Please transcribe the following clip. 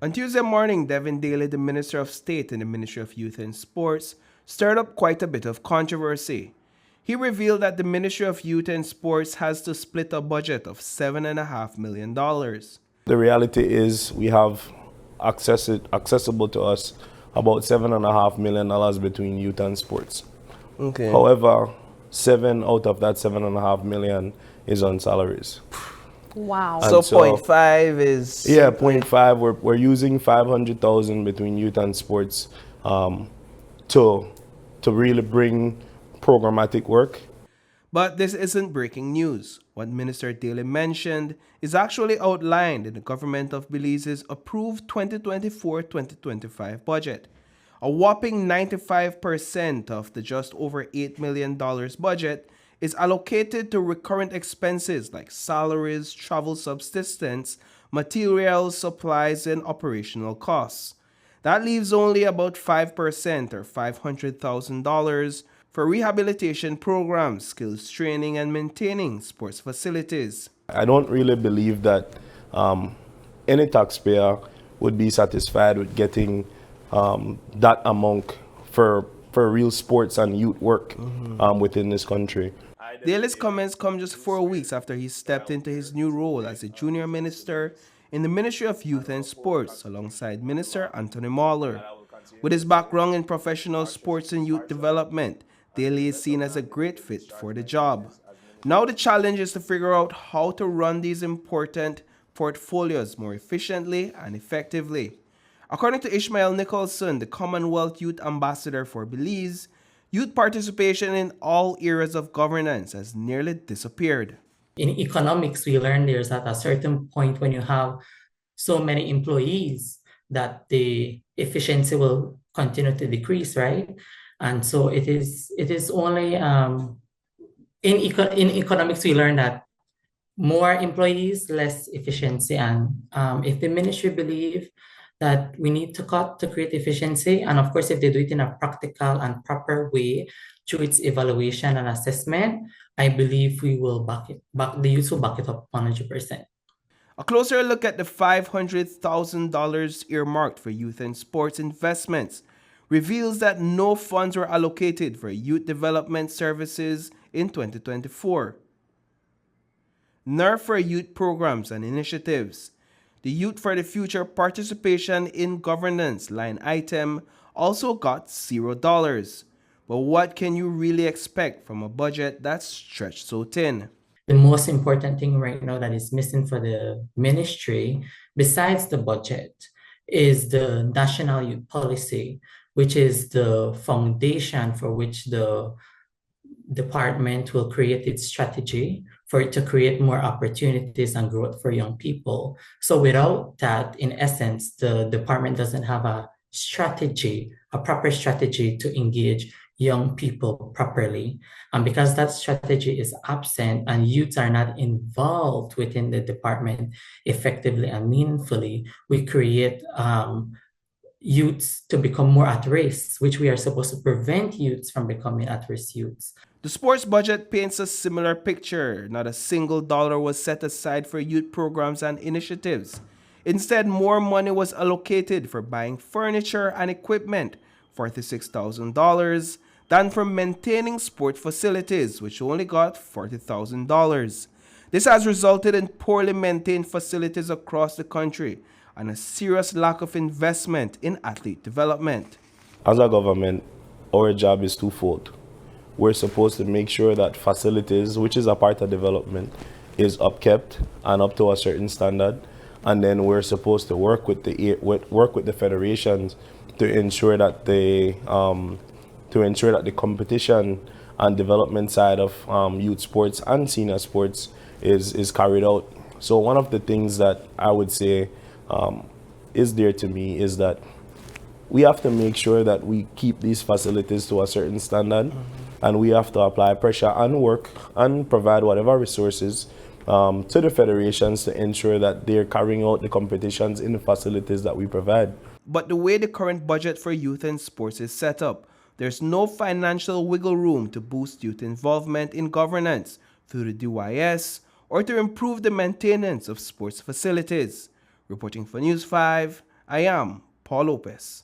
On Tuesday morning, Devin Daly, the Minister of State in the Ministry of Youth and Sports, stirred up quite a bit of controversy. He revealed that the Ministry of Youth and Sports has to split a budget of $7.5 million. The reality is we have accessible to us about $7.5 million between youth and sports. Okay. However, 7 out of that 7.5 million is on salaries. Wow. So 0.5 is... Yeah, 0.5. We're using 500,000 between youth and sports to really bring programmatic work. But this isn't breaking news. What Minister Daly mentioned is actually outlined in the government of Belize's approved 2024-2025 budget. A whopping 95% of the just over $8 million budget is allocated to recurrent expenses like salaries, travel subsistence, materials, supplies, and operational costs. That leaves only about 5% or $500,000 for rehabilitation programs, skills training, and maintaining sports facilities. I don't really believe that any taxpayer would be satisfied with getting that amount for real sports and youth work within this country. Daly's comments come just 4 weeks after he stepped into his new role as a junior minister in the Ministry of Youth and Sports alongside Minister Anthony Mahler. With his background in professional sports and youth development, Daly is seen as a great fit for the job. Now the challenge is to figure out how to run these important portfolios more efficiently and effectively. According to Ishmael Nicholson, the Commonwealth Youth Ambassador for Belize, youth participation in all areas of governance has nearly disappeared. In economics, we learned there's at a certain point when you have so many employees that the efficiency will continue to decrease, right? And so it is only in economics we learn that more employees, less efficiency. And if the ministry believe that we need to cut to create efficiency, and of course if they do it in a practical and proper way through its evaluation and assessment, I believe we will the youth will back it up 100%. A closer look at the $500,000 earmarked for youth and sports investments reveals that no funds were allocated for youth development services in 2024, nor for youth programs and initiatives. The Youth for the Future Participation in Governance line item also got $0. But what can you really expect from a budget that's stretched so thin? The most important thing right now that is missing for the ministry, besides the budget, is the National Youth Policy, which is the foundation for which the department will create its strategy for it to create more opportunities and growth for young people. So without that, in essence, the department doesn't have a strategy, a proper strategy to engage young people properly. And because that strategy is absent and youths are not involved within the department effectively and meaningfully, we create youths to become more at risk, which we are supposed to prevent youths from becoming at-risk youths. The sports budget paints a similar picture. Not a single dollar was set aside for youth programs and initiatives. Instead, more money was allocated for buying furniture and equipment, $46,000, than for maintaining sport facilities, which only got $40,000. This has resulted in poorly maintained facilities across the country and a serious lack of investment in athlete development. As a government, our job is twofold. We're supposed to make sure that facilities, which is a part of development, is upkept and up to a certain standard. And then we're supposed to work with the federations to ensure that the competition and development side of youth sports and senior sports is carried out. So one of the things that I would say is dear to me is that we have to make sure that we keep these facilities to a certain standard, and we have to apply pressure and work and provide whatever resources to the federations to ensure that they're carrying out the competitions in the facilities that we provide. But the way the current budget for youth and sports is set up, there's no financial wiggle room to boost youth involvement in governance through the DYS or to improve the maintenance of sports facilities. Reporting for News 5, I am Paul Lopez.